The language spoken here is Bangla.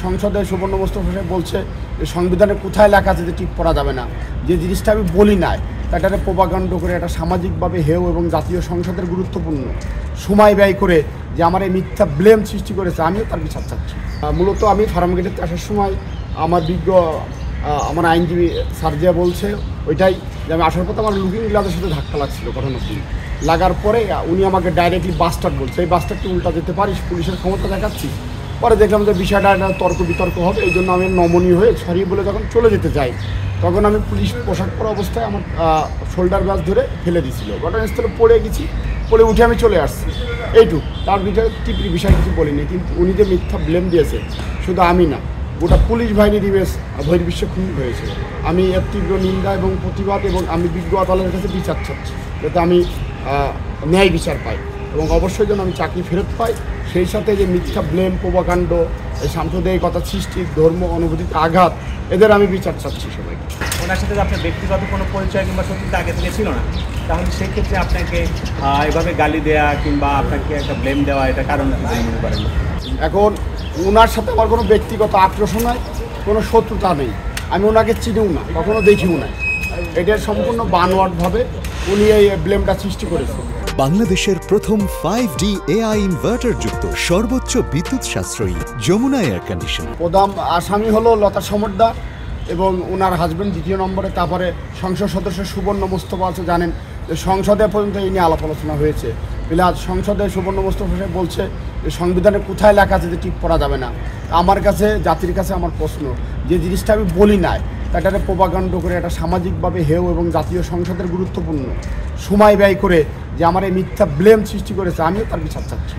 সংসদে সুবর্ণ মোস্তফা সাহেব বলছে যে সংবিধানে কোথায় লেখা আছে যে টিপ পড়া যাবে না, যে জিনিসটা আমি বলি নাই তাটারে প্রোপাগান্ড করে এটা সামাজিকভাবে হেয় এবং জাতীয় সংসদের গুরুত্বপূর্ণ সময় ব্যয় করে যে আমার এই মিথ্যা ব্লেম সৃষ্টি করেছে, আমিও তার বিচার চাচ্ছি। মূলত আমি ফার্মগেটেতে আসার সময় আমার আমার আইনজীবী সার্জিয়া বলছে ওইটাই যে আমি আসার পথে আমার লুকিং গ্লাসের সাথে ধাক্কা লাগছিল ঘটনাটি লাগার পরে উনি আমাকে ডাইরেক্টলি বাসটার্ড বলছে, এই বাসটার্ডটি উল্টা যেতে পারিস, পুলিশের ক্ষমতা দেখাচ্ছি। পরে দেখলাম যে বিষয়টা একটা তর্ক বিতর্ক হবে, এই জন্য আমি নমনীয় হয়ে সরি বলে যখন চলে যেতে চাই তখন আমি পুলিশ পোশাক পরা অবস্থায় আমার শোল্ডার ব্যাস ধরে ফেলে দিয়েছিল। ঘটনাস্থলে পড়ে গেছি, পড়ে উঠে আমি চলে আসছি এইটুক। তার ভিতরে টিপি বিষয় কিছু বলিনি, কিন্তু উনি যে মিথ্যা ব্লেম দিয়েছে শুধু আমি না, গোটা পুলিশ বাহিনীর ইমেজ বহির্বিশ্বে খুন হয়েছে। আমি এর তীব্র নিন্দা এবং প্রতিবাদ এবং আমি বিজ্ঞ আদালতের কাছে বিচার চাচ্ছি যাতে আমি ন্যায় বিচার পাই এবং অবশ্যই যেন আমি চাকরি ফেরত পাই। সেই সাথে যে মিথ্যা ব্লেম প্রোপাগান্ড, এই সাম্প্রদায়িকতা সৃষ্টি, ধর্ম অনুভূতিতে আঘাত, এদের আমি বিচার চাচ্ছি সবাইকে। ওনার সাথে আপনার ব্যক্তিগত কোনো পরিচয় কিংবা শত্রুতা আগে থেকে ছিল না, তাহলে সেই ক্ষেত্রে আপনাকে এভাবে গালি দেওয়া কিংবা আপনাকে একটা ব্লেম দেওয়া এটা কারণ মনে করেন? এখন ওনার সাথে আমার কোনো ব্যক্তিগত আক্রোশ নাই, কোনো শত্রুতা নেই, আমি ওনাকে চিনিও না, কখনো দেখিও না। এটার সম্পূর্ণ বানোয়াটভাবে উনি এই ব্লেমটা সৃষ্টি করেছেন। বাংলাদেশের প্রথম 5D AI ইনভার্টার যুক্ত সর্বোচ্চ বিদ্যুৎ সাশ্রয়ী যমুনা এয়ার কন্ডিশন। প্রধান আসামি হলো লতা সমদ্দার এবং ওনার হাজব্যান্ড দ্বিতীয় নম্বরে। তারপরে সংসদ সদস্য সুবর্ণ মোস্তফা আছে, জানেন যে সংসদে পর্যন্ত এই নিয়ে আলাপ আলোচনা হয়েছে। প্লাস সংসদে সুবর্ণ মোস্তফা সাহেব বলছে যে সংবিধানে কোথায় লেখা আছে যে টিপ পড়া যাবে না। আমার কাছে, জাতির কাছে আমার প্রশ্ন, যে জিনিসটা আমি বলি নাই তাটারে প্রোপাগান্ড করে এটা সামাজিকভাবে হেয় এবং জাতীয় সংসদের গুরুত্বপূর্ণ সময় ব্যয় করে যে আমার এই মিথ্যা ব্লেম সৃষ্টি করেছে, আমিও তার বিচার চাচ্ছি।